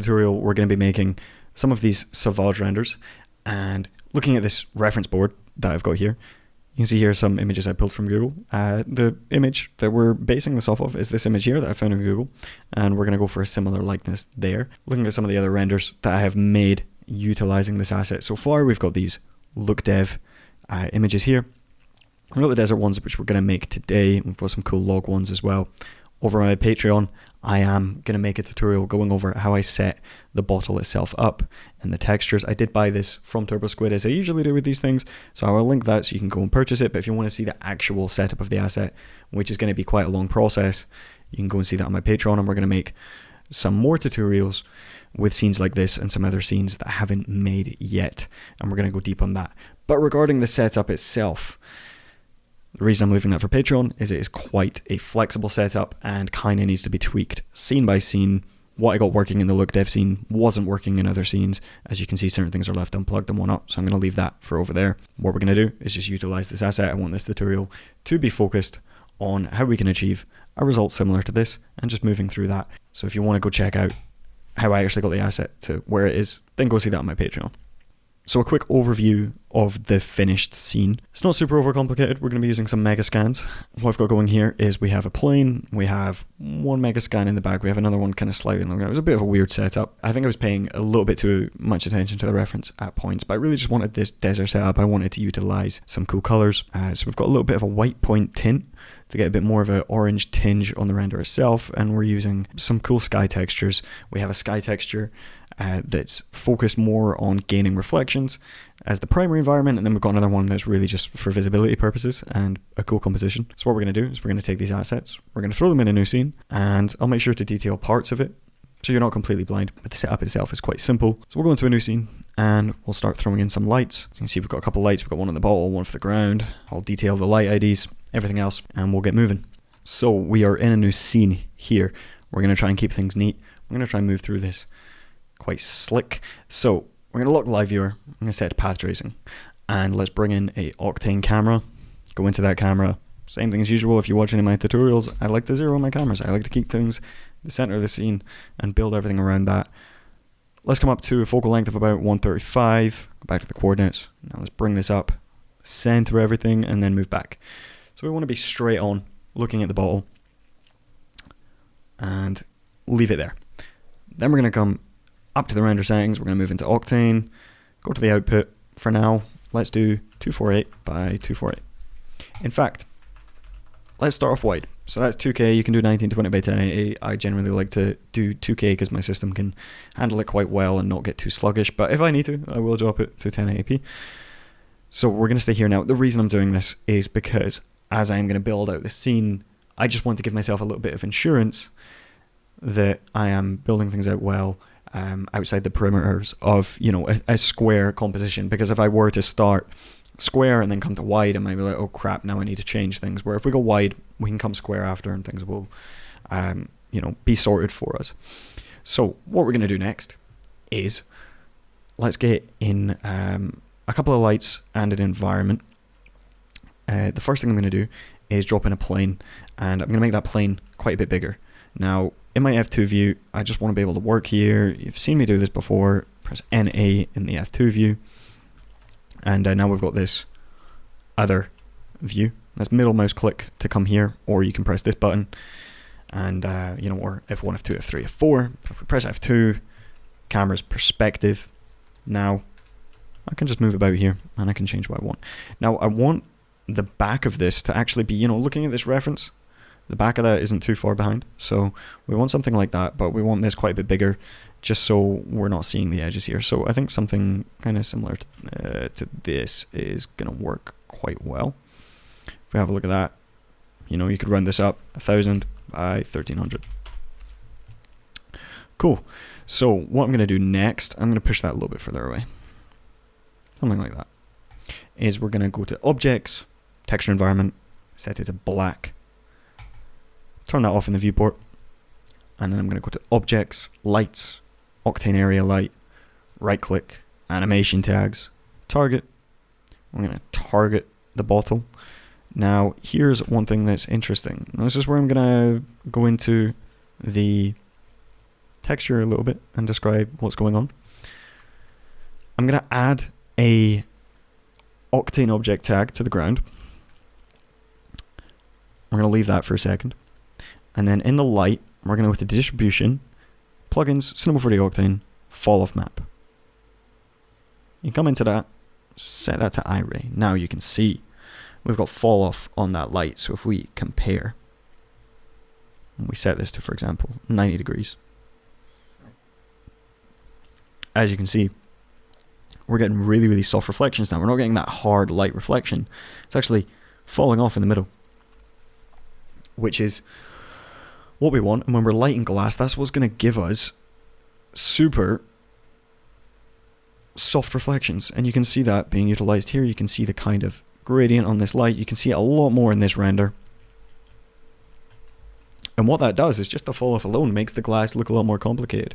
tutorial, we're going to be making some of these Sauvage renders, and looking at this reference board that I've got here, you can see here some images I pulled from Google. The image that we're basing this off of is this image here that I found in Google, and we're going to go for a similar likeness there. Looking at some of the other renders that I have made utilizing this asset so far, we've got these look dev images here. We've got the desert ones, which we're going to make today. We've got some cool log ones as well. Over on my Patreon, I am going to make a tutorial going over how I set the bottle itself up and the textures. I did buy this from TurboSquid, as I usually do with these things, so I will link that so you can go and purchase it. But if you want to see the actual setup of the asset, which is going to be quite a long process, you can go and see that on my Patreon, and we're going to make some more tutorials with scenes like this and some other scenes that I haven't made yet, and we're going to go deep on that. But regarding the setup itself, the reason I'm leaving that for Patreon is it is quite a flexible setup and kind of needs to be tweaked scene by scene. What I got working in the look dev scene wasn't working in other scenes. As you can see, certain things are left unplugged and whatnot, so I'm going to leave that for over there. What we're going to do is just utilize this asset. I want this tutorial to be focused on how we can achieve a result similar to this and just moving through that. So if you want to go check out how I actually got the asset to where it is, then go see that on my Patreon. So a quick overview of the finished scene. It's not super overcomplicated. We're going to be using some Megascans. What I've got going here is we have a plane, we have one Megascan in the back, we have another one kind of slightly on the ground. It was a bit of a weird setup. I think I was paying a little bit too much attention to the reference at points, but I really just wanted this desert setup. I wanted to utilize some cool colors. So we've got a little bit of a white point tint to get a bit more of an orange tinge on the render itself, and we're using some cool sky textures. We have a sky texture that's focused more on gaining reflections as the primary environment, and then we've got another one that's really just for visibility purposes and a cool composition. So what we're going to do is we're going to take these assets, we're going to throw them in a new scene, and I'll make sure to detail parts of it so you're not completely blind, but the setup itself is quite simple. So we'll go into a new scene and we'll start throwing in some lights. So you can see we've got a couple lights, we've got one on the bottle, one for the ground. I'll detail the light IDs, everything else, and we'll get moving. So we are in a new scene here. We're going to try and keep things neat. We're going to try and move through this quite slick. So we're going to lock live viewer. I'm going to set path tracing, and let's bring in a Octane camera. Go into that camera. Same thing as usual. If you watch any of my tutorials, I like to zero my cameras. I like to keep things the center of the scene and build everything around that. Let's come up to a focal length of about 135. Go back to the coordinates. Now let's bring this up, center everything, and then move back. So we want to be straight on, looking at the bottle, and leave it there. Then we're going to come up to the render settings. We're going to move into Octane, go to the output. For now, let's do 248 by 248. In fact, let's start off wide. So that's 2K. You can do 1920 by 1080. I generally like to do 2K because my system can handle it quite well and not get too sluggish. But if I need to, I will drop it to 1080p. So we're going to stay here now. The reason I'm doing this is because as I'm going to build out the scene, I just want to give myself a little bit of insurance that I am building things out well outside the perimeters of, you know, a square composition. Because if I were to start square and then come to wide, I might be like, oh crap, now I need to change things. Where if we go wide, we can come square after, and things will, you know, be sorted for us. So what we're going to do next is let's get in a couple of lights and an environment. The first thing I'm going to do is drop in a plane, and I'm going to make that plane quite a bit bigger. Now, in my F2 view, I just want to be able to work here. You've seen me do this before. Press NA in the F2 view. And now we've got this other view. That's middle mouse click to come here, or you can press this button, and you know, or F1, F2, F3, F4. If we press F2, camera's perspective. Now I can just move about here, and I can change what I want. Now I want the back of this to actually be, you know, looking at this reference, the back of that isn't too far behind. So we want something like that, but we want this quite a bit bigger, just so we're not seeing the edges here. So I think something kind of similar to this is going to work quite well. If we have a look at that, you know, you could round this up 1000 by 1300. Cool. So what I'm going to do next, I'm going to push that a little bit further away. Something like that. Is we're going to go to Objects, Texture Environment, set it to black. Turn that off in the viewport. And then I'm going to go to Objects, Lights, Octane Area Light, right click, Animation Tags, Target. I'm going to target the bottle. Now, here's one thing that's interesting. Now, this is where I'm going to go into the texture a little bit and describe what's going on. I'm going to add a Octane object tag to the ground. We're going to leave that for a second. And then in the light, we're going to go to distribution, plugins, Cinema 4D Octane, fall off map. You come into that, set that to iRay. Now you can see we've got fall off on that light. So if we compare, and we set this to, for example, 90 degrees. As you can see, we're getting really, really soft reflections now. We're not getting that hard light reflection. It's actually falling off in the middle, which is what we want. And when we're lighting glass, that's what's going to give us super soft reflections. And you can see that being utilized here. You can see the kind of gradient on this light. You can see it a lot more in this render. And what that does is just the fall off alone makes the glass look a lot more complicated.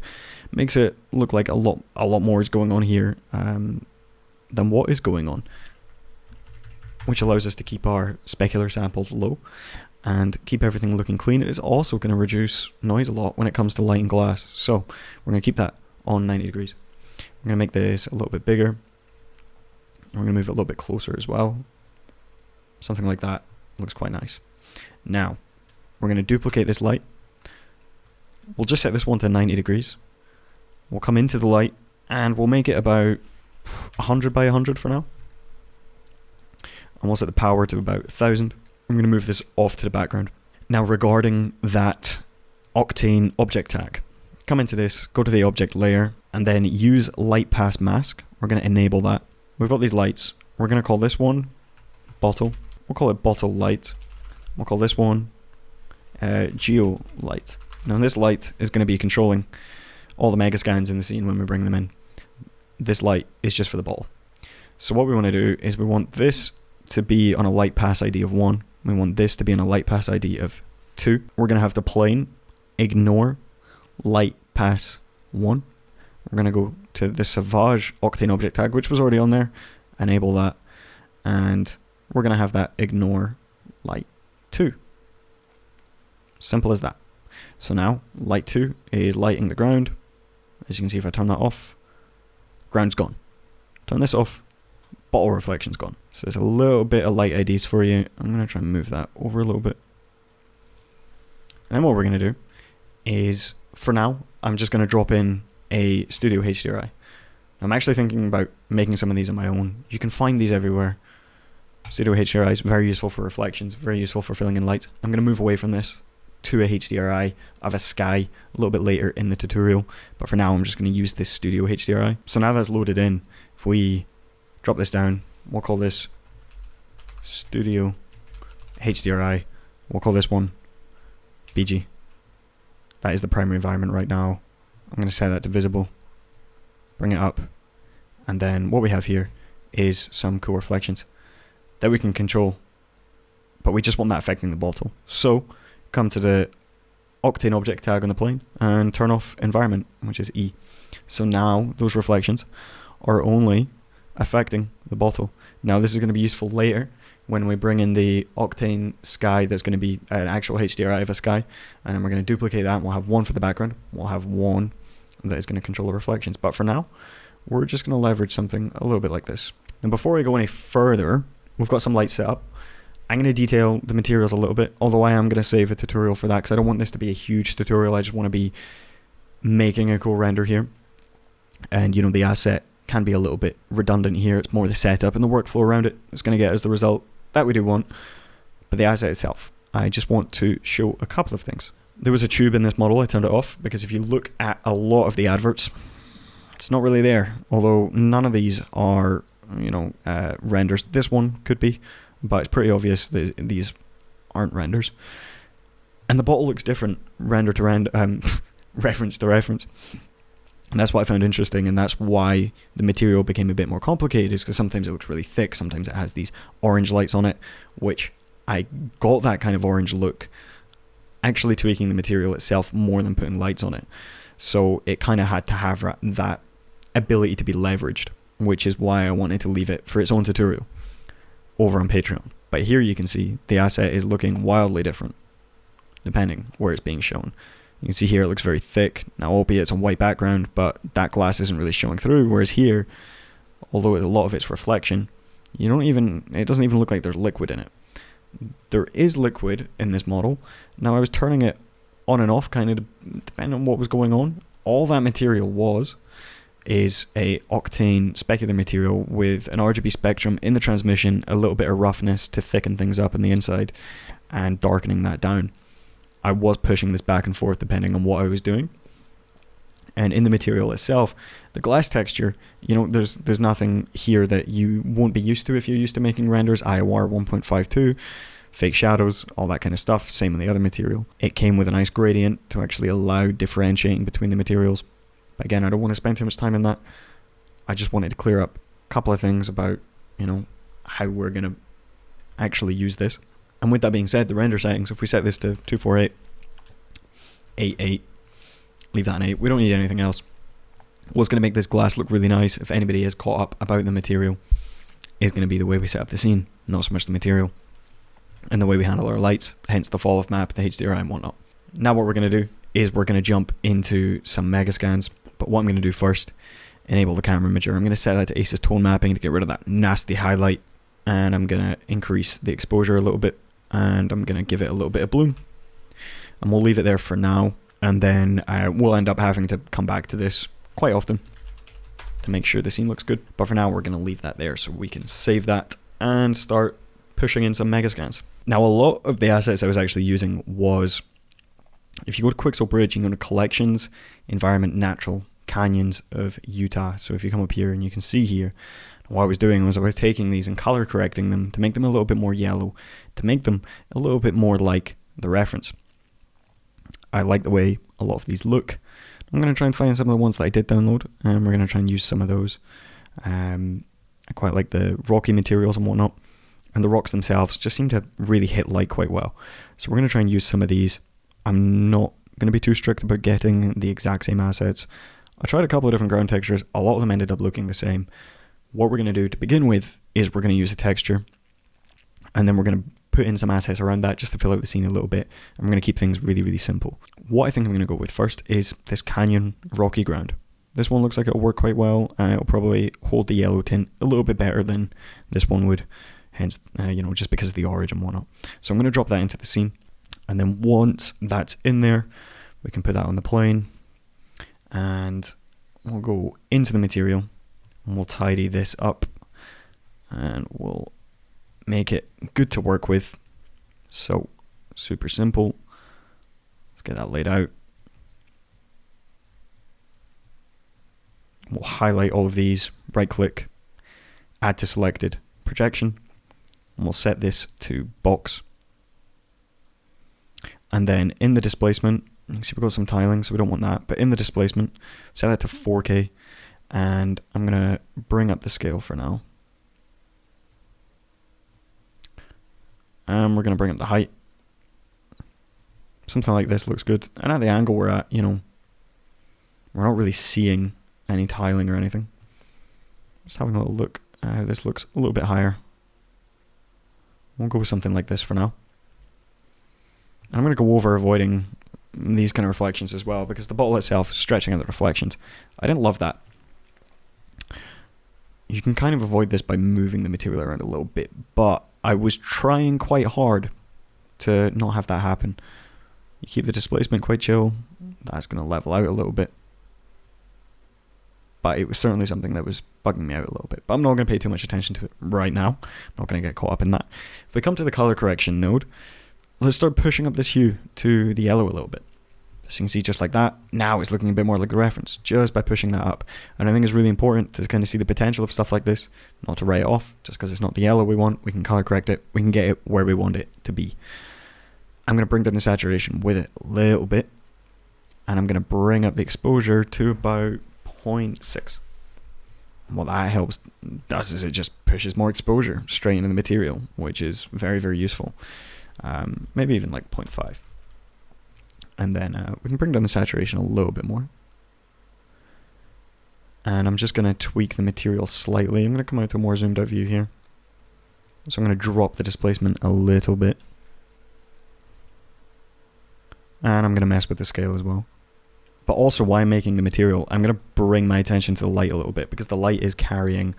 Makes it look like a lot more is going on here than what is going on. Which allows us to keep our specular samples low and keep everything looking clean. It is also going to reduce noise a lot when it comes to lighting glass. So we're going to keep that on 90 degrees. We're going to make this a little bit bigger. We're going to move it a little bit closer as well. Something like that looks quite nice. Now, we're going to duplicate this light. We'll just set this one to 90 degrees. We'll come into the light and we'll make it about 100 by 100 for now. And we'll set the power to about 1000. I'm going to move this off to the background. Now regarding that Octane object tag, come into this, go to the object layer, and then use light pass mask. We're going to enable that. We've got these lights. We're going to call this one bottle. We'll call it bottle light. We'll call this one geo light. Now this light is going to be controlling all the Megascans in the scene when we bring them in. This light is just for the bottle. So what we want to do is we want this to be on a light pass ID of 1. We want this to be on a light pass ID of 2. We're going to have the plane ignore light pass 1. We're going to go to the Sauvage Octane object tag, which was already on there. Enable that. And we're going to have that ignore light 2. Simple as that. So now light 2 is lighting the ground. As you can see, if I turn that off, ground's gone. Turn this off, bottle reflection's gone. So there's a little bit of light IDs for you. I'm going to try and move that over a little bit. And then what we're going to do is, for now, I'm just going to drop in a Studio HDRI. I'm actually thinking about making some of these on my own. You can find these everywhere. Studio HDRI is very useful for reflections, very useful for filling in lights. I'm going to move away from this to a HDRI of a sky a little bit later in the tutorial, but for now I'm just going to use this Studio HDRI. So now that's loaded in, if we drop this down, we'll call this Studio HDRI. We'll call this one BG. That is the primary environment right now. I'm going to set that to visible, bring it up, and then what we have here is some cool reflections that we can control, but we just want that affecting the bottle. So come to the Octane object tag on the plane and turn off environment, which is E. So now those reflections are only affecting the bottle. Now this is going to be useful later when we bring in the Octane sky. That's going to be an actual HDRI of a sky, and then we're going to duplicate that, and we'll have one for the background, we'll have one that is going to control the reflections. But for now, we're just going to leverage something a little bit like this. And before we go any further, we've got some lights set up. I'm going to detail the materials a little bit, although I am going to save a tutorial for that because I don't want this to be a huge tutorial. I just want to be making a cool render here. And, you know, the asset can be a little bit redundant here. It's more the setup and the workflow around it that's going to get us the result that we do want. But the asset itself, I just want to show a couple of things. There was a tube in this model. I turned it off because if you look at a lot of the adverts, it's not really there. Although none of these are, you know, renders. This one could be, but it's pretty obvious that these aren't renders. And the bottle looks different, render to render, reference to reference. And that's what I found interesting, and that's why the material became a bit more complicated, is because sometimes it looks really thick, sometimes it has these orange lights on it, which I got that kind of orange look actually tweaking the material itself more than putting lights on it. So it kind of had to have that ability to be leveraged, which is why I wanted to leave it for its own tutorial over on Patreon. But here you can see the asset is looking wildly different depending where it's being shown. You can see here it looks very thick. Now, albeit it's on white background, but that glass isn't really showing through, whereas here, although a lot of it's reflection, it doesn't even look like there's liquid in it. There is liquid in this model. Now, I was turning it on and off, kind of depending on what was going on. All that material is a Octane specular material with an RGB spectrum in the transmission, a little bit of roughness to thicken things up in the inside, and darkening that down. I was pushing this back and forth depending on what I was doing. And in the material itself, the glass texture, there's nothing here that you won't be used to if you're used to making renders. IOR 1.52, fake shadows, all that kind of stuff. Same in the other material. It came with a nice gradient to actually allow differentiating between the materials. But again, I don't want to spend too much time in that. I just wanted to clear up a couple of things about, how we're going to actually use this. And with that being said, the render settings, if we set this to 248, 88, leave that on 8. We don't need anything else. What's going to make this glass look really nice, if anybody is caught up about the material, is going to be the way we set up the scene, not so much the material, and the way we handle our lights, hence the fall off map, the HDRI and whatnot. Now what we're going to do is we're going to jump into some Megascans, but what I'm going to do first, enable the camera imager. I'm going to set that to ACES tone mapping to get rid of that nasty highlight, and I'm going to increase the exposure a little bit, and I'm going to give it a little bit of bloom, and we'll leave it there for now. And then we'll end up having to come back to this quite often to make sure the scene looks good. But for now, we're going to leave that there so we can save that and start pushing in some Megascans. Now, a lot of the assets I was actually using was, if you go to Quixel Bridge, you can go to Collections, Environment, Natural, Canyons of Utah. So if you come up here and you can see here, what I was doing was I was taking these and color correcting them to make them a little bit more yellow, to make them a little bit more like the reference. I like the way a lot of these look. I'm going to try and find some of the ones that I did download, and we're going to try and use some of those. I quite like the rocky materials and whatnot, and the rocks themselves just seem to really hit light quite well. So we're going to try and use some of these. I'm not going to be too strict about getting the exact same assets. I tried a couple of different ground textures. A lot of them ended up looking the same. What we're going to do to begin with is we're going to use a texture, and then we're going to put in some assets around that just to fill out the scene a little bit. And we're going to keep things really, really simple. What I think I'm going to go with first is this canyon rocky ground. This one looks like it'll work quite well, and it'll probably hold the yellow tint a little bit better than this one would, hence, just because of the origin and whatnot. So I'm going to drop that into the scene, and then once that's in there, we can put that on the plane, and we'll go into the material, and we'll tidy this up, and we'll make it good to work with. So super simple. Let's get that laid out. We'll highlight all of these, right click, add to selected projection, and we'll set this to box. And then in the displacement, you can see we've got some tiling, so we don't want that, but in the displacement, set that to 4K, and I'm gonna bring up the scale for now. And we're going to bring up the height. Something like this looks good. And at the angle we're at, we're not really seeing any tiling or anything. Just having a little look at how this looks a little bit higher. We'll go with something like this for now. And I'm going to go over avoiding these kind of reflections as well, because the bottle itself is stretching out the reflections. I didn't love that. You can kind of avoid this by moving the material around a little bit, but I was trying quite hard to not have that happen. You keep the displacement quite chill, that's going to level out a little bit. But it was certainly something that was bugging me out a little bit. But I'm not going to pay too much attention to it right now. I'm not going to get caught up in that. If we come to the color correction node, let's start pushing up this hue to the yellow a little bit. So you can see just like that, now it's looking a bit more like the reference, just by pushing that up. And I think it's really important to kind of see the potential of stuff like this, not to write it off, just because it's not the yellow we want, we can color correct it, we can get it where we want it to be. I'm going to bring down the saturation with it a little bit, and I'm going to bring up the exposure to about 0.6. And what that does is it just pushes more exposure straight into the material, which is very, very useful. Maybe even like 0.5. And then we can bring down the saturation a little bit more. And I'm just going to tweak the material slightly. I'm going to come out to a more zoomed out view here. So I'm going to drop the displacement a little bit. And I'm going to mess with the scale as well. But also, while I'm making the material, I'm going to bring my attention to the light a little bit, because the light is carrying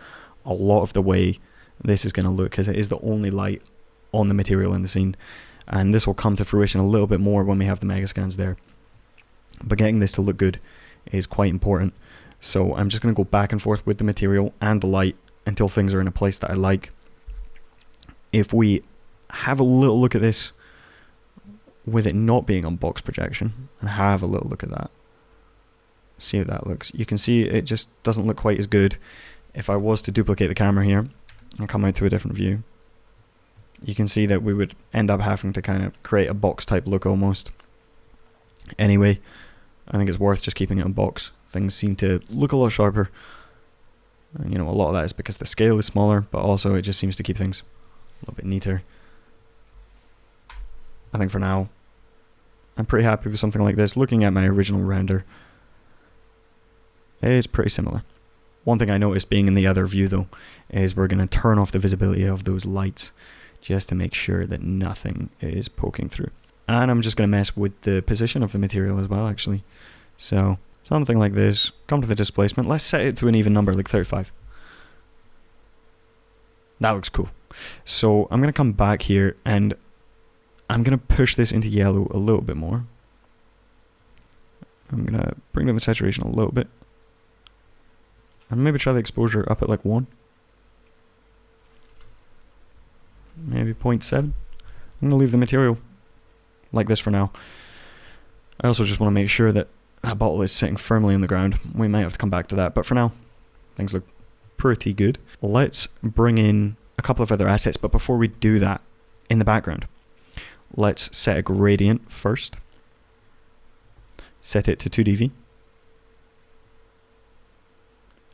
a lot of the way this is going to look, because it is the only light on the material in the scene. And this will come to fruition a little bit more when we have the Megascans there. But getting this to look good is quite important. So I'm just going to go back and forth with the material and the light until things are in a place that I like. If we have a little look at this with it not being on box projection, and have a little look at that, see how that looks. You can see it just doesn't look quite as good. If I was to duplicate the camera here and come out to a different view, you can see that we would end up having to kind of create a box type look almost. Anyway, I think it's worth just keeping it on box. Things seem to look a lot sharper. And, you know, a lot of that is because the scale is smaller, but also it just seems to keep things a little bit neater. I think for now, I'm pretty happy with something like this. Looking at my original render, it's pretty similar. One thing I noticed being in the other view though, is we're going to turn off the visibility of those lights, just to make sure that nothing is poking through. And I'm just going to mess with the position of the material as well, actually. So, something like this. Come to the displacement. Let's set it to an even number, like 35. That looks cool. So, I'm going to come back here, and I'm going to push this into yellow a little bit more. I'm going to bring down the saturation a little bit. And maybe try the exposure up at like 1. Maybe 0.7. I'm going to leave the material like this for now. I also just want to make sure that that bottle is sitting firmly on the ground. We might have to come back to that, but for now, things look pretty good. Let's bring in a couple of other assets, but before we do that, in the background, let's set a gradient first. Set it to 2dV.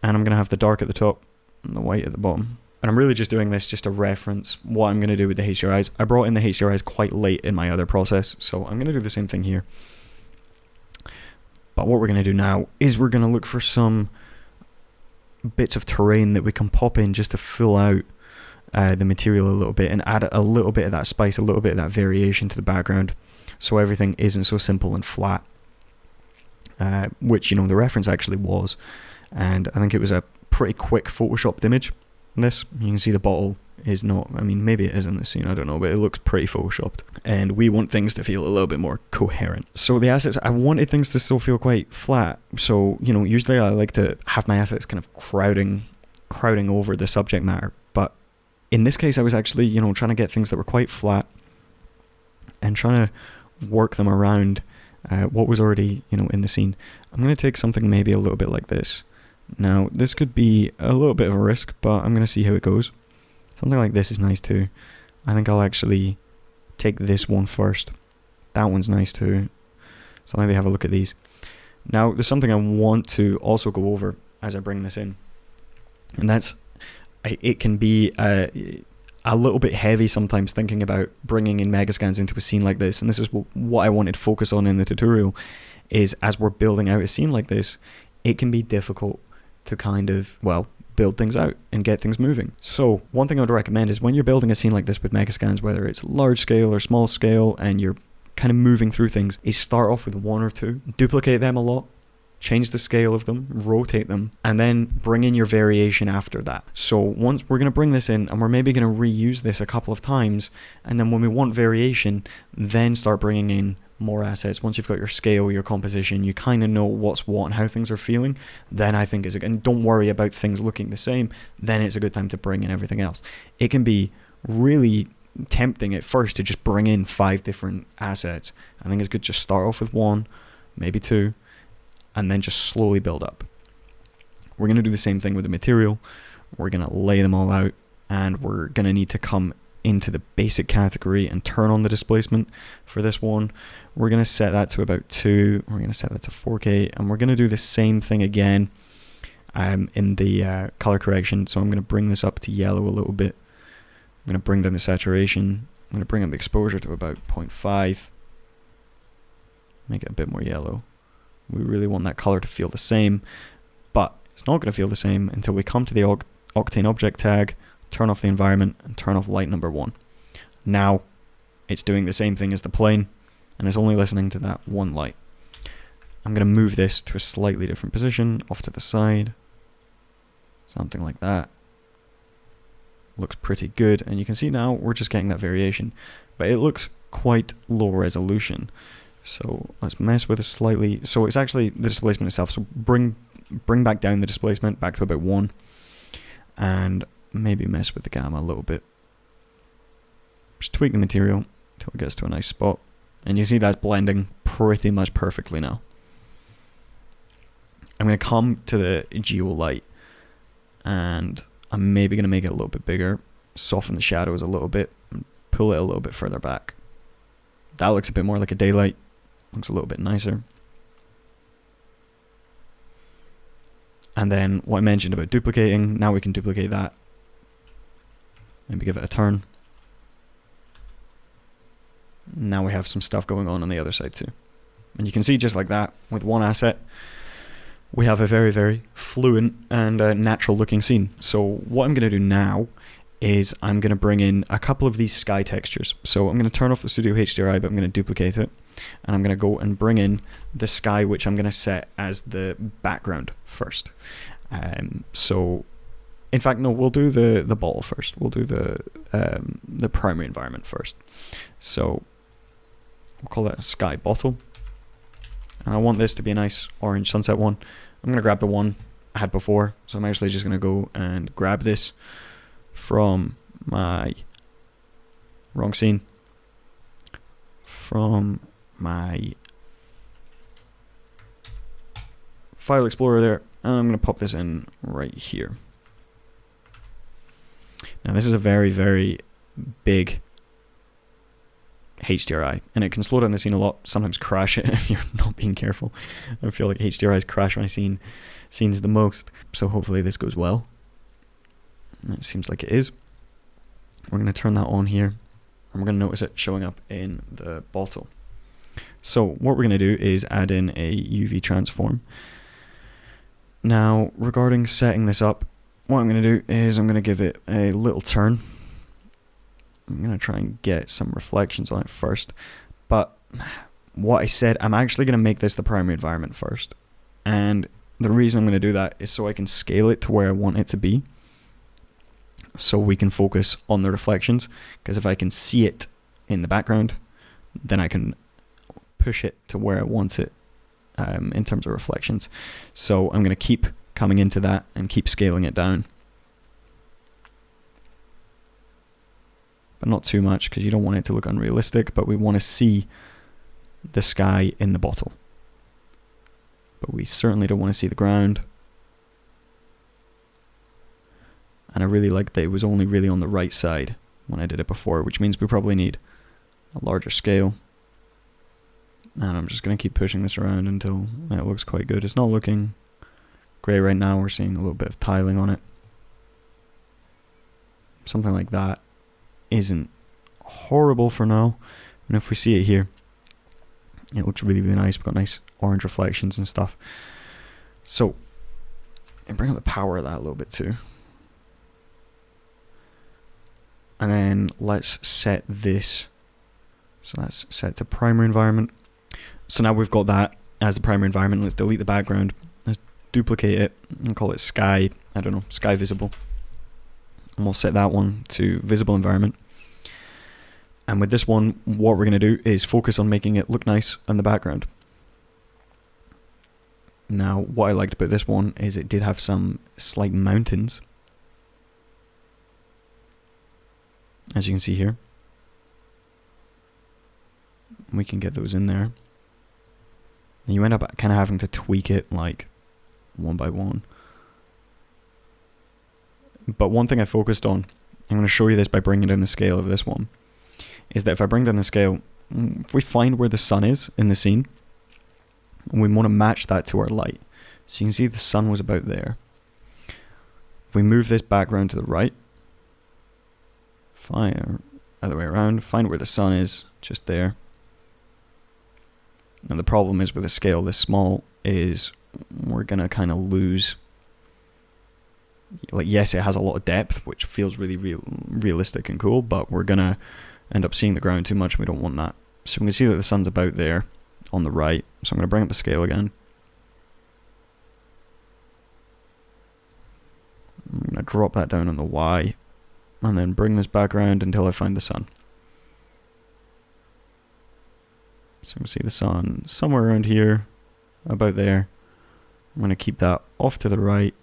And I'm going to have the dark at the top and the white at the bottom. And I'm really just doing this just to reference what I'm going to do with the HDRIs. I brought in the HDRIs quite late in my other process, so I'm going to do the same thing here. But what we're going to do now is we're going to look for some bits of terrain that we can pop in just to fill out the material a little bit and add a little bit of that spice, a little bit of that variation to the background, so everything isn't so simple and flat, which, you know, the reference actually was. And I think it was a pretty quick photoshopped image. This, you can see the bottle is not, I mean, maybe it is in this scene, I don't know, but it looks pretty photoshopped. And we want things to feel a little bit more coherent. So the assets, I wanted things to still feel quite flat. So, you know, usually I like to have my assets kind of crowding over the subject matter. But in this case, I was actually, you know, trying to get things that were quite flat and trying to work them around what was already, you know, in the scene. I'm going to take something maybe a little bit like this. Now, this could be a little bit of a risk, but I'm going to see how it goes. Something like this is nice too. I think I'll actually take this one first. That one's nice too. So maybe have a look at these. Now, there's something I want to also go over as I bring this in. And that's, it can be a little bit heavy sometimes thinking about bringing in Megascans into a scene like this. And this is what I wanted to focus on in the tutorial, is as we're building out a scene like this, it can be difficult to kind of, well, build things out and get things moving. So one thing I would recommend is when you're building a scene like this with Megascans, whether it's large scale or small scale, and you're kind of moving through things, is start off with one or two, duplicate them a lot, change the scale of them, rotate them, and then bring in your variation after that. So once we're going to bring this in, and we're maybe going to reuse this a couple of times, and then when we want variation, then start bringing in more assets. Once you've got your scale, your composition, you kind of know what's what and how things are feeling, then I think and don't worry about things looking the same, then it's a good time to bring in everything else. It can be really tempting at first to just bring in 5 different assets. I think it's good to just start off with 1, maybe 2, and then just slowly build up. We're going to do the same thing with the material. We're going to lay them all out, and we're going to need to come into the basic category and turn on the displacement for this one. We're going to set that to about 2. We're going to set that to 4K, and we're going to do the same thing again in the color correction. So I'm going to bring this up to yellow a little bit. I'm going to bring down the saturation. I'm going to bring up the exposure to about 0.5. Make it a bit more yellow. We really want that color to feel the same, but it's not going to feel the same until we come to the Octane object tag, turn off the environment, and turn off light number 1. Now it's doing the same thing as the plane. and it's only listening to that one light. I'm going to move this to a slightly different position, off to the side, something like that. Looks pretty good, and you can see now we're just getting that variation, but it looks quite low resolution. So let's mess with it slightly. So it's actually the displacement itself, so bring back down the displacement back to about 1, and maybe mess with the gamma a little bit. Just tweak the material until it gets to a nice spot, and you see that's blending pretty much perfectly now. I'm going to come to the geolight, and I'm maybe going to make it a little bit bigger, soften the shadows a little bit, and pull it a little bit further back. That looks a bit more like a daylight, looks a little bit nicer. And then what I mentioned about duplicating, now we can duplicate that. Maybe give it a turn. Now we have some stuff going on the other side too. And you can see just like that, with one asset, we have a very, very fluent and natural looking scene. So what I'm going to do now is I'm going to bring in a couple of these sky textures. So I'm going to turn off the Studio HDRI, but I'm going to duplicate it. And I'm going to go and bring in the sky, which I'm going to set as the background first. So, in fact, no, we'll do the ball first. We'll do the primary environment first. So we'll call that a sky bottle. And I want this to be a nice orange sunset one. I'm going to grab the one I had before. So I'm actually just going to go and grab this from my wrong scene. From my file explorer there. And I'm going to pop this in right here. Now this is a very, very big HDRI, and it can slow down the scene a lot, sometimes crash it if you're not being careful. I feel like HDRIs crash my scenes the most, so hopefully this goes well. And it seems like it is. We're going to turn that on here, and we're going to notice it showing up in the bottle. So what we're going to do is add in a UV transform. Now regarding setting this up, what I'm going to do is I'm going to give it a little turn. I'm going to try and get some reflections on it first. But what I said, I'm actually going to make this the primary environment first. And the reason I'm going to do that is so I can scale it to where I want it to be. So we can focus on the reflections. Because if I can see it in the background, then I can push it to where I want it in terms of reflections. So I'm going to keep coming into that and keep scaling it down. But not too much, because you don't want it to look unrealistic, but we want to see the sky in the bottle. But we certainly don't want to see the ground. And I really like that it was only really on the right side when I did it before, which means we probably need a larger scale. And I'm just going to keep pushing this around until it looks quite good. It's not looking great right now. We're seeing a little bit of tiling on it. Something like that isn't horrible for now. And if we see it here, it looks really, really nice. We've got nice orange reflections and stuff. So, and bring up the power of that a little bit too. And then let's set this. So that's set to primary environment. So now we've got that as the primary environment. Let's delete the background. Let's duplicate it and call it sky, I don't know, sky visible. And we'll set that one to visible environment. And with this one, what we're going to do is focus on making it look nice in the background. Now, what I liked about this one is it did have some slight mountains, as you can see here. We can get those in there. And you end up kind of having to tweak it like one by one. But one thing I focused on, I'm going to show you this by bringing down the scale of this one, is that if I bring down the scale, if we find where the sun is in the scene, and we want to match that to our light. So you can see the sun was about there. If we move this background to the right, other way around, find where the sun is, just there. And the problem is with a scale this small is we're going to kind of lose, like, yes, it has a lot of depth, which feels really realistic and cool, but we're going to end up seeing the ground too much, and we don't want that. So we can see that the sun's about there on the right. So I'm going to bring up the scale again. I'm going to drop that down on the Y, and then bring this back around until I find the sun. So we see the sun somewhere around here, about there. I'm going to keep that off to the right.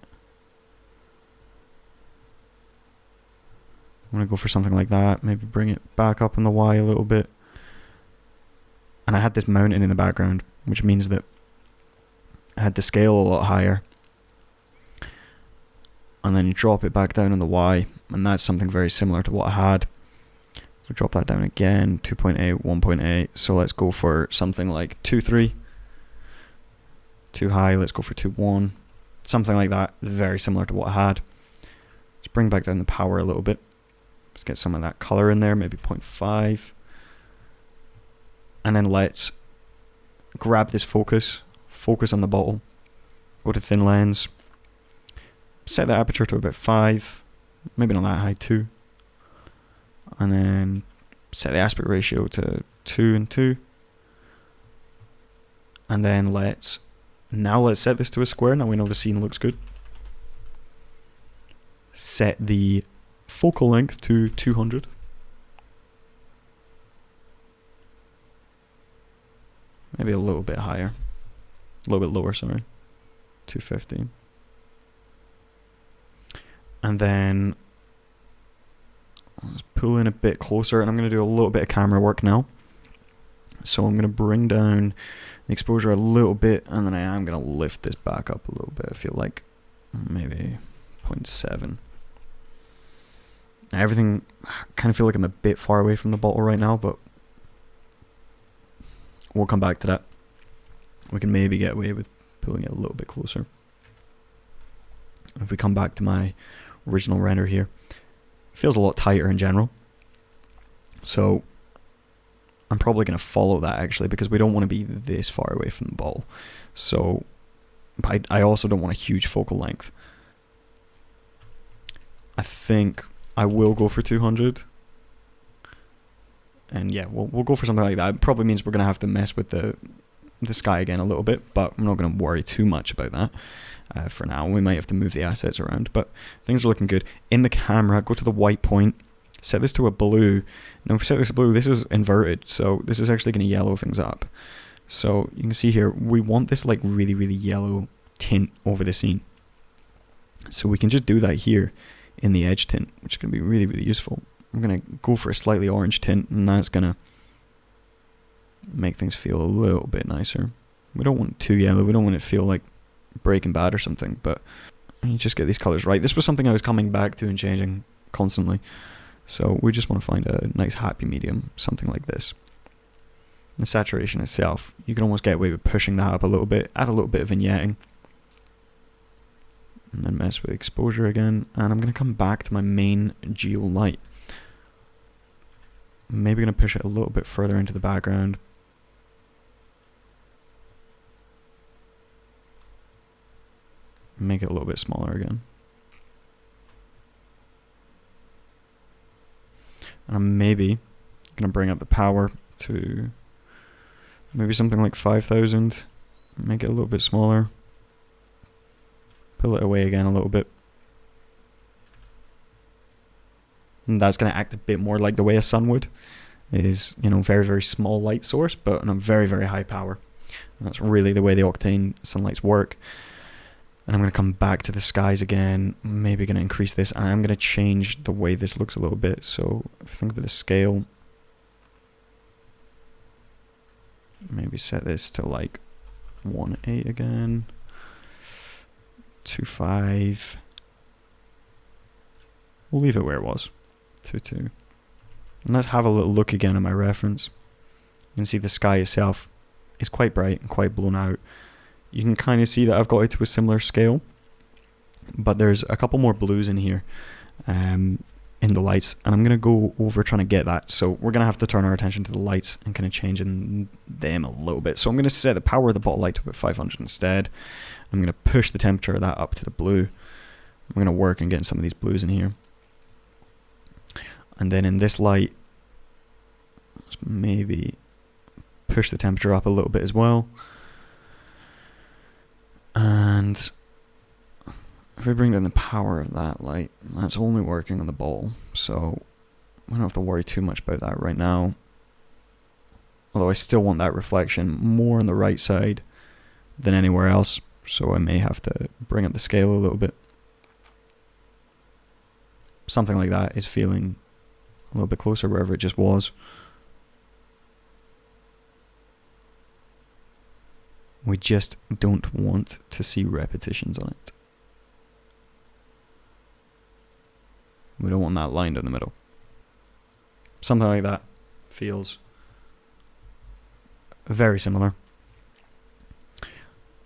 I'm going to go for something like that, maybe bring it back up on the Y a little bit. And I had this mountain in the background, which means that I had the scale a lot higher. And then you drop it back down on the Y, and that's something very similar to what I had. So drop that down again, 2.8, 1.8. So let's go for something like 2.3. Too high, let's go for 2.1. Something like that, very similar to what I had. Let's bring back down the power a little bit. Let's get some of that color in there, maybe 0.5. And then let's grab this focus on the bottle, go to thin lens, set the aperture to about 5, maybe not that high, 2. And then set the aspect ratio to 2 and 2. And then let's set this to a square. Now we know the scene looks good. Set the focal length to 200. Maybe a little bit higher. A little bit lower, sorry. 250. And then let's pull in a bit closer, and I'm going to do a little bit of camera work now. So I'm going to bring down the exposure a little bit, and then I am going to lift this back up a little bit. I feel like maybe 0.7. Now everything, I kind of feel like I'm a bit far away from the bottle right now, but we'll come back to that. We can maybe get away with pulling it a little bit closer. If we come back to my original render here, it feels a lot tighter in general. So I'm probably going to follow that actually, because we don't want to be this far away from the bottle. So I also don't want a huge focal length. I think I will go for 200. And yeah, we'll go for something like that. It probably means we're going to have to mess with the sky again a little bit, but I'm not going to worry too much about that for now. We might have to move the assets around, but things are looking good. In the camera, go to the white point, set this to a blue. Now if we set this to blue, this is inverted, so this is actually going to yellow things up. So you can see here, we want this like really, really yellow tint over the scene. So we can just do that here in the edge tint, which is going to be really, really useful. I'm going to go for a slightly orange tint, and that's going to make things feel a little bit nicer. We don't want it too yellow. We don't want it to feel like Breaking Bad or something, but you just get these colors right. This was something I was coming back to and changing constantly. So we just want to find a nice happy medium, something like this. The saturation itself, you can almost get away with pushing that up a little bit, add a little bit of vignetting, and then mess with exposure again. And I'm going to come back to my main geo light. Maybe going to push it a little bit further into the background. Make it a little bit smaller again. And I'm maybe going to bring up the power to maybe something like 5,000. Make it a little bit smaller. Pull it away again a little bit. And that's going to act a bit more like the way a sun would. Is, you know, very, very small light source, but on a very, very high power. And that's really the way the Octane sunlights work. And I'm going to come back to the skies again, maybe going to increase this, and I'm going to change the way this looks a little bit. So if you think about the scale, maybe set this to like 1.8 again, 2.5. We'll leave it where it was, 2.2. And let's have a little look again at my reference. You can see the sky itself is quite bright and quite blown out. You can kind of see that I've got it to a similar scale, but there's a couple more blues in here in the lights, and I'm going to go over trying to get that. So we're going to have to turn our attention to the lights and kind of change them a little bit. So I'm going to set the power of the bottle light to about 500 instead. I'm going to push the temperature of that up to the blue. I'm going to work on getting some of these blues in here. And then in this light, maybe push the temperature up a little bit as well. And if we bring down the power of that light, that's only working on the ball, so we don't have to worry too much about that right now. Although I still want that reflection more on the right side than anywhere else, so I may have to bring up the scale a little bit. Something like that is feeling a little bit closer wherever it just was. We just don't want to see repetitions on it. We don't want that line down the middle. Something like that feels very similar.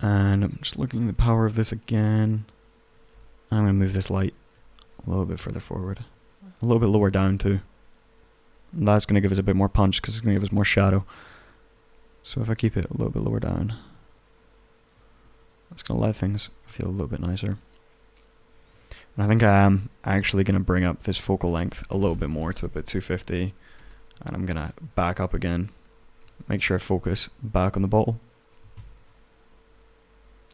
And I'm just looking at the power of this again. I'm going to move this light a little bit further forward. A little bit lower down too. And that's going to give us a bit more punch because it's going to give us more shadow. So if I keep it a little bit lower down, that's going to let things feel a little bit nicer. And I think I am actually going to bring up this focal length a little bit more to about 250. And I'm going to back up again. Make sure I focus back on the bottle.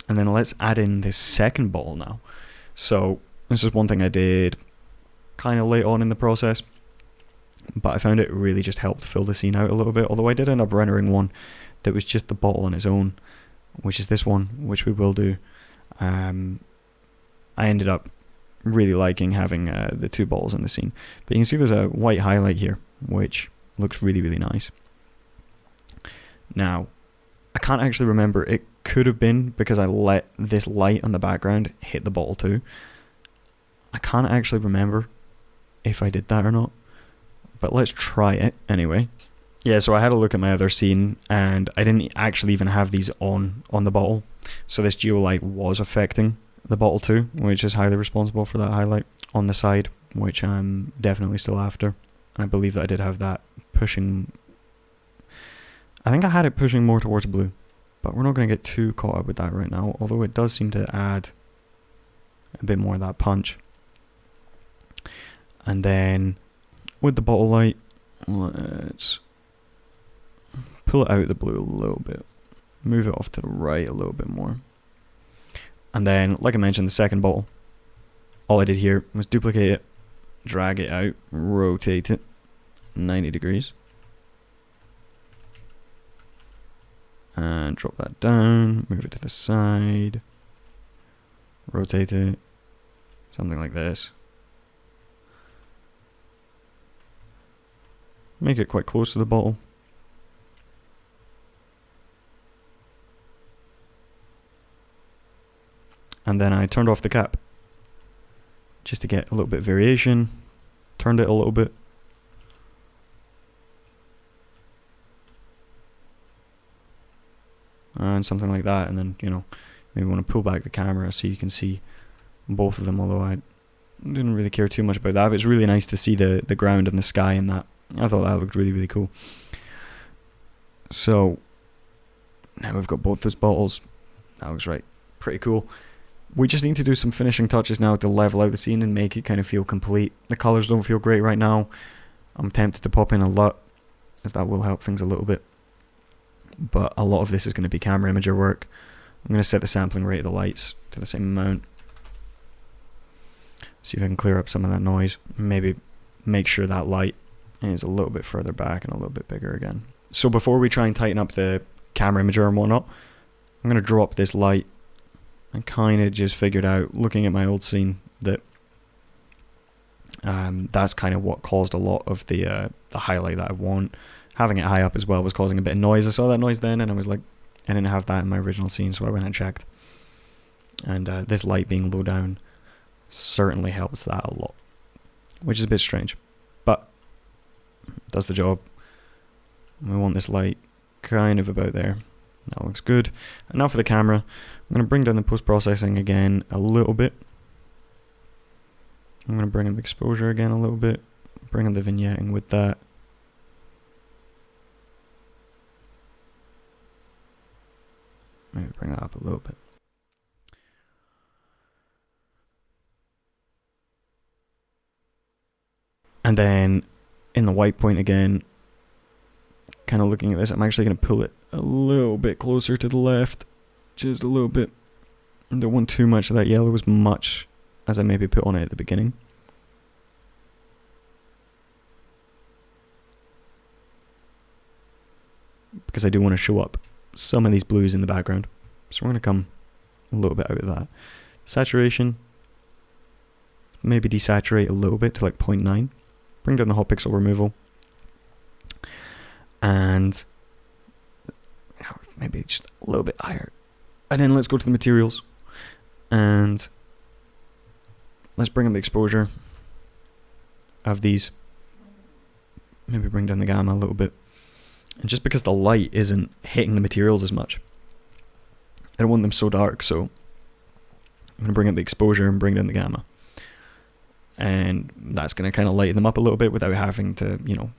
And then let's add in this second bottle now. So this is one thing I did kind of late on in the process, but I found it really just helped fill the scene out a little bit. Although I did end up rendering one that was just the bottle on its own, which is this one, which we will do. I ended up really liking having the two bottles in the scene. But you can see there's a white highlight here, which looks really, really nice. Now, I can't actually remember. It could have been because I let this light on the background hit the bottle too. I can't actually remember if I did that or not, but let's try it anyway. Yeah, so I had a look at my other scene and I didn't actually even have these on the bottle. So this geolight was affecting the bottle too, which is highly responsible for that highlight on the side, which I'm definitely still after. And I believe that I did have that pushing. I think I had it pushing more towards blue, but we're not going to get too caught up with that right now, although it does seem to add a bit more of that punch. And then with the bottle light, let's pull it out of the blue a little bit, move it off to the right a little bit more. And then, like I mentioned, the second bottle, all I did here was duplicate it, drag it out, rotate it 90 degrees. And drop that down, move it to the side, rotate it, something like this. Make it quite close to the bottle. And then I turned off the cap, just to get a little bit of variation, turned it a little bit. And something like that, and then, you know, maybe want to pull back the camera so you can see both of them, although I didn't really care too much about that, but it's really nice to see the ground and the sky in that. I thought that looked really, really cool. So now we've got both those bottles. That looks right, pretty cool. We just need to do some finishing touches now to level out the scene and make it kind of feel complete. The colours don't feel great right now. I'm tempted to pop in a LUT, as that will help things a little bit. But a lot of this is going to be camera imager work. I'm going to set the sampling rate of the lights to the same amount. See if I can clear up some of that noise. Maybe make sure that light is a little bit further back and a little bit bigger again. So before we try and tighten up the camera imager and whatnot, I'm going to drop this light. I kind of just figured out, looking at my old scene, that that's kind of what caused a lot of the highlight that I want. Having it high up as well was causing a bit of noise. I saw that noise then and I was like, I didn't have that in my original scene, so I went and checked. And this light being low down certainly helps that a lot, which is a bit strange, but does the job. We want this light kind of about there. That looks good. And now for the camera, I'm going to bring down the post-processing again a little bit. I'm going to bring up exposure again a little bit, bring up the vignetting with that. Maybe bring that up a little bit. And then in the white point again, kind of looking at this, I'm actually going to pull it a little bit closer to the left. Just a little bit. Don't want too much of that yellow as much as I maybe put on it at the beginning. Because I do want to show up some of these blues in the background. So we're going to come a little bit out of that. Saturation. Maybe desaturate a little bit to like 0.9. Bring down the hot pixel removal. And maybe just a little bit higher. And then let's go to the materials. And let's bring up the exposure of these. Maybe bring down the gamma a little bit. And just because the light isn't hitting the materials as much, I don't want them so dark, so I'm going to bring up the exposure and bring down the gamma. And that's going to kind of lighten them up a little bit without having to, you know,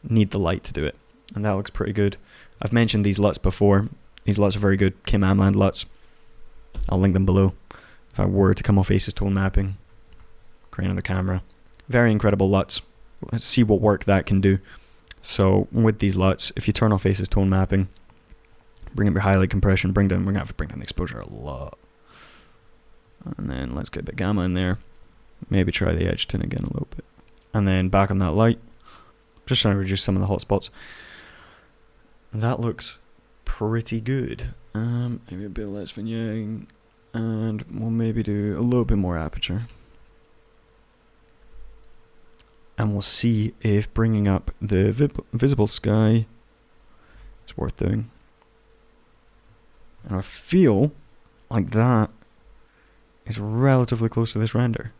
need the light to do it. And that looks pretty good. I've mentioned these LUTs before. These LUTs are very good. Kim Amland LUTs. I'll link them below. If I were to come off Aces tone mapping, crane on the camera. Very incredible LUTs. Let's see what work that can do. So with these LUTs, if you turn off Aces tone mapping, bring up your highlight compression, we're going to have to bring down the exposure a lot. And then let's get a bit gamma in there. Maybe try the edge tint again a little bit. And then back on that light, just trying to reduce some of the hot spots. That looks pretty good. Maybe a bit less vignetting, and we'll maybe do a little bit more aperture. And we'll see if bringing up the visible sky is worth doing. And I feel like that is relatively close to this render.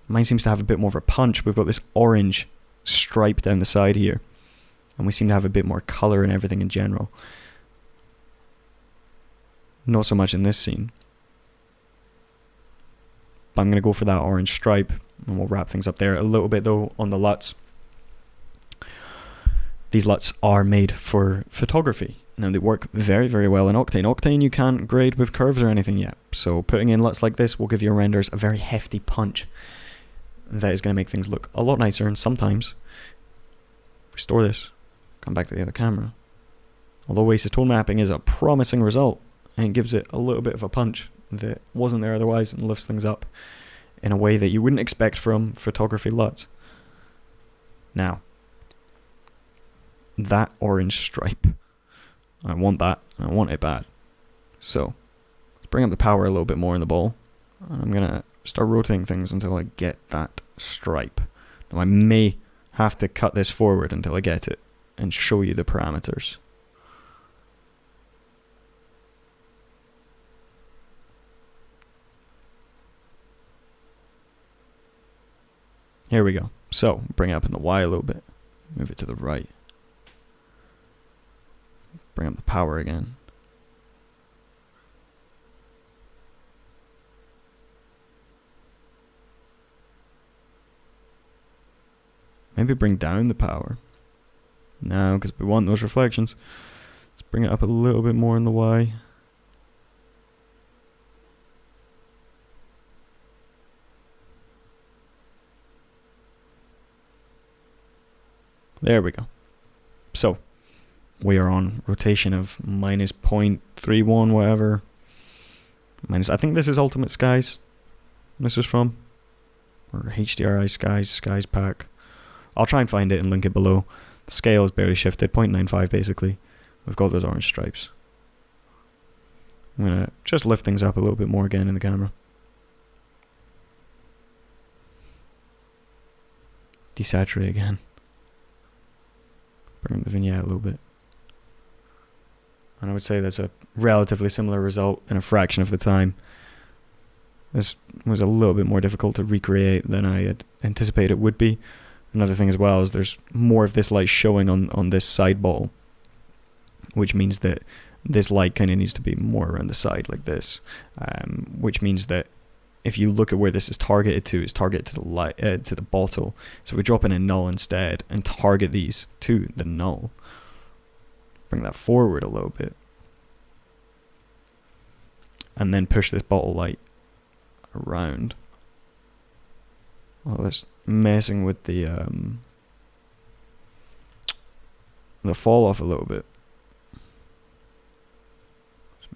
Mine seems to have a bit more of a punch. We've got this orange stripe down the side here. And we seem to have a bit more colour and everything in general. Not so much in this scene. But I'm going to go for that orange stripe. And we'll wrap things up there a little bit though on the LUTs. These LUTs are made for photography. Now they work very, very well in Octane. Octane you can't grade with curves or anything yet. So putting in LUTs like this will give your renders a very hefty punch. That is going to make things look a lot nicer. And sometimes, restore this, come back to the other camera. Although Aces tone mapping is a promising result, and it gives it a little bit of a punch that wasn't there otherwise and lifts things up in a way that you wouldn't expect from photography LUTs. Now, that orange stripe, I want that, and I want it bad. So, let's bring up the power a little bit more in the ball. I'm going to start rotating things until I get that stripe. Now I may have to cut this forward until I get it and show you the parameters. Here we go. So, bring it up in the Y a little bit. Move it to the right. Bring up the power again. Maybe bring down the power. No, because we want those reflections. Let's bring it up a little bit more in the Y. There we go. So, we are on rotation of minus 0.31, whatever. I think this is Ultimate Skies. This is from. Or HDRI Skies pack. I'll try and find it and link it below. The scale is barely shifted, 0.95 basically. We've got those orange stripes. I'm going to just lift things up a little bit more again in the camera. Desaturate again. Bring the vignette a little bit. And I would say that's a relatively similar result in a fraction of the time. This was a little bit more difficult to recreate than I had anticipated it would be. Another thing as well is there's more of this light showing on this side ball, which means that this light kind of needs to be more around the side like this, which means that if you look at where this is targeted to, it's targeted to the light, to the bottle. So we drop in a null instead and target these to the null. Bring that forward a little bit, and then push this bottle light around. Oh, that's messing with the the fall off a little bit.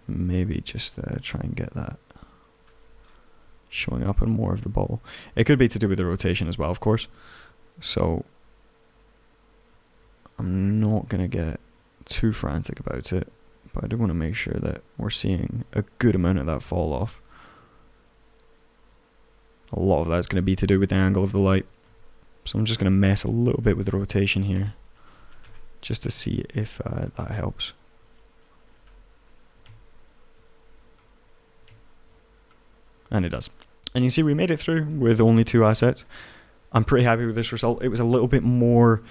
Maybe just try and get that showing up on more of the ball. It could be to do with the rotation as well, of course. So I'm not going to get too frantic about it, but I do want to make sure that we're seeing a good amount of that fall off. A lot of that's going to be to do with the angle of the light. So I'm just going to mess a little bit with the rotation here, just to see if that helps. And it does. And you see we made it through with only 2 assets. I'm pretty happy with this result. It was a little bit more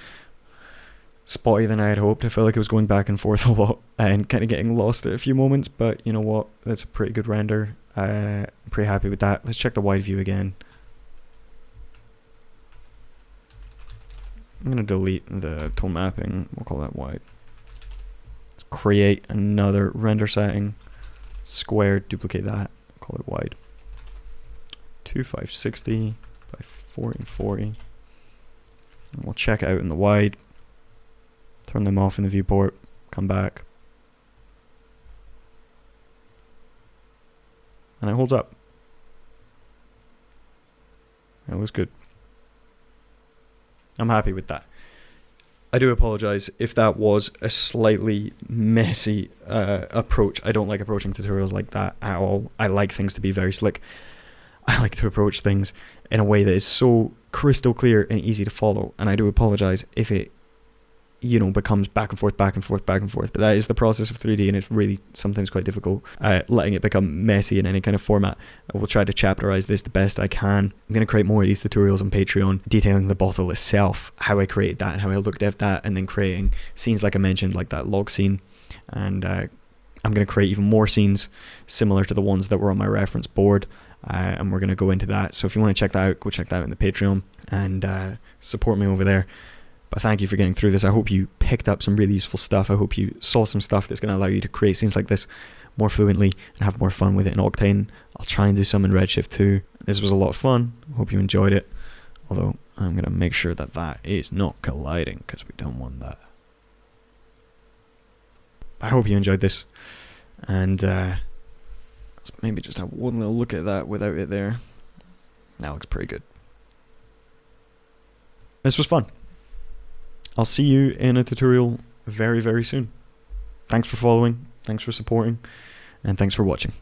spotty than I had hoped. I felt like it was going back and forth a lot and kind of getting lost at a few moments, but you know what? That's a pretty good render. I'm pretty happy with that. Let's check the wide view again. I'm going to delete the tone mapping. We'll call that wide. Let's create another render setting. Square, duplicate that. Call it wide. 2560 by 1440. And we'll check it out in the wide. Turn them off in the viewport. Come back. And it holds up. It was good. I'm happy with that. I do apologize if that was a slightly messy approach. I don't like approaching tutorials like that at all. I like things to be very slick. I like to approach things in a way that is so crystal clear and easy to follow. And I do apologize if it, becomes back and forth. But that is the process of 3D, and it's really sometimes quite difficult letting it become messy in any kind of format. I will try to chapterize this the best I can. I'm going to create more of these tutorials on Patreon, detailing the bottle itself, how I created that and how I look dev that, and then creating scenes like I mentioned, like that log scene. And I'm going to create even more scenes similar to the ones that were on my reference board. And we're going to go into that. So if you want to check that out, go check that out in the Patreon and support me over there. But thank you for getting through this. I hope you picked up some really useful stuff. I hope you saw some stuff that's going to allow you to create scenes like this more fluently and have more fun with it in Octane. I'll try and do some in Redshift too. This was a lot of fun. I hope you enjoyed it. Although I'm going to make sure that that is not colliding, because we don't want that. I hope you enjoyed this. And let's maybe just have one little look at that without it there. That looks pretty good. This was fun. I'll see you in a tutorial very, very soon. Thanks for following, thanks for supporting, and thanks for watching.